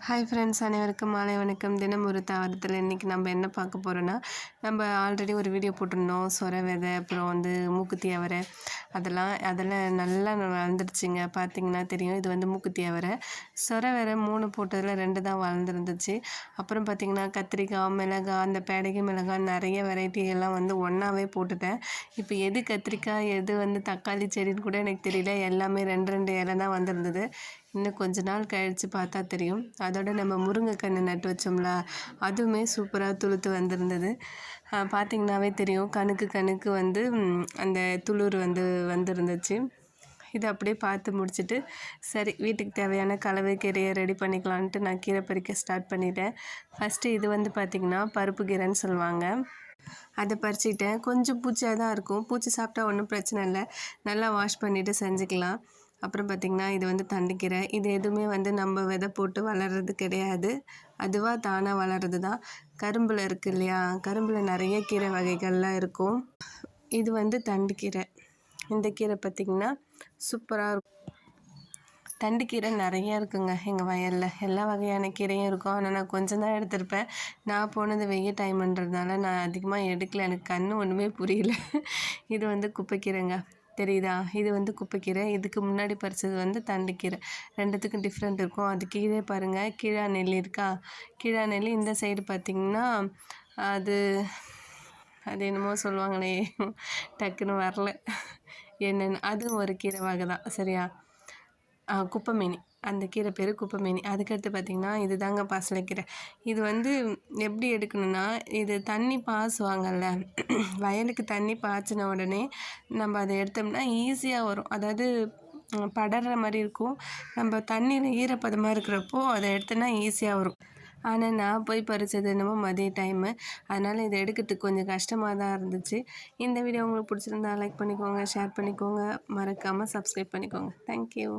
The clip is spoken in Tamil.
ஹாய் ஃப்ரெண்ட்ஸ், அனைவருக்கும் மாலை வணக்கம். தினம் ஒரு தாவரத்தில் இன்றைக்கி நம்ம என்ன பார்க்க போகிறோன்னா, நம்ம ஆல்ரெடி ஒரு வீடியோ போட்டிருந்தோம். சொர விதை, அப்புறம் மூக்குத்தி அவரை, அதெல்லாம் நல்லா வளர்ந்துருச்சுங்க. பார்த்திங்கன்னா தெரியும். இது மூக்குத்தி அவரை. சொர விதை 3 போட்டதில் 2 தான் வளர்ந்துருந்துச்சு. அப்புறம் பார்த்திங்கன்னா கத்திரிக்காய், மிளகாய், அந்த பேடகி மிளகாய், நிறைய வெரைட்டிகள்லாம் ஒன்றாவே போட்டுட்டேன். இப்போ எது கத்திரிக்காய், எது தக்காளி செடின்னு கூட எனக்கு தெரியல. எல்லாமே 2 இலை தான் வந்திருந்தது. இன்னும் கொஞ்ச நாள் கழித்து பார்த்தா தெரியும். அதோட நம்ம முருங்கைக்கன்று நட்டு வச்சோம்ல, அதுவுமே சூப்பராக துளுத்து வந்திருந்தது. பார்த்திங்கனாவே தெரியும். கணுக்கு அந்த துளிர் வந்துருந்துச்சு. இதை அப்படியே பார்த்து முடிச்சுட்டு, சரி வீட்டுக்கு தேவையான கலவை கீரையை ரெடி பண்ணிக்கலான்ட்டு நான் கீரை பறிக்க ஸ்டார்ட் பண்ணிட்டேன். ஃபஸ்ட்டு இது பார்த்திங்கன்னா பருப்பு கீரைன்னு சொல்லுவாங்க. அதை பறிச்சுக்கிட்டேன். கொஞ்சம் பூச்சியாக தான் இருக்கும். பூச்சி சாப்பிட்டா ஒன்றும் பிரச்சனை இல்லை. நல்லா வாஷ் பண்ணிவிட்டு செஞ்சுக்கலாம். அப்புறம் பார்த்திங்கன்னா இது தண்டுக்கீரை. இது எதுவுமே நம்ம விதை போட்டு வளர்கிறது கிடையாது. அதுவாக தானாக வளர்கிறது தான். கரும்பில் இருக்குது இல்லையா, கரும்பில் நிறைய கீரை வகைகள்லாம் இருக்கும். இது தண்டுக்கீரை. இந்த கீரை பார்த்திங்கன்னா சூப்பராக இருக்கும். தண்டுக்கீரை நிறையா இருக்குங்க எங்கள் வயலில். எல்லா வகையான கீரையும் இருக்கும். ஆனால் நான் கொஞ்சம் தான் எடுத்திருப்பேன். நான் போனது வெய்ய டைம்ன்றதுனால நான் அதிகமாக எடுக்கல. எனக்கு கண்ணு ஒன்றுமே புரியல. இது குப்பைக்கீரைங்க. தெரியுதா? இது குப்பைக்கீரை. இதுக்கு முன்னாடி பறித்தது தண்டுக்கீரை. 2த்துக்கும் டிஃப்ரெண்ட் இருக்கும். அது கீழே பாருங்கள், கீழா நெல்லி இருக்கா? கீழா நெல்லி இந்த சைடு பார்த்திங்கன்னா அது என்னமோ சொல்லுவாங்களே, டக்குன்னு வரல என்னென்னு. அதுவும் ஒரு கீரை வகை தான். சரியா? குப்பைமேனி. அந்த கீரை பேர் குப்பைமேனி. அதுக்கடுத்து பார்த்திங்கன்னா இது தாங்க பசலைக்கீரை. இது எப்படி எடுக்கணும்னா, இது தண்ணி பாய்ச்சுவாங்கல்ல, வயலுக்கு தண்ணி பாய்ச்சின உடனே நம்ம அதை எடுத்தோம்னா ஈஸியாக வரும். அதாவது படர்ற மாதிரி இருக்கும். நம்ம தண்ணியில் ஈரப்பதமாக இருக்கிறப்போ அதை எடுத்தோன்னா ஈஸியாக வரும். ஆனால் நான் போய் பறித்தது என்னமோ மதிய டைமு. அதனால் இதை எடுக்கிறதுக்கு கொஞ்சம் கஷ்டமாக தான் இருந்துச்சு. இந்த வீடியோ உங்களுக்கு பிடிச்சிருந்தா லைக் பண்ணிக்கோங்க, ஷேர் பண்ணிக்கோங்க, மறக்காமல் சப்ஸ்கிரைப் பண்ணிக்கோங்க. தேங்க்யூ.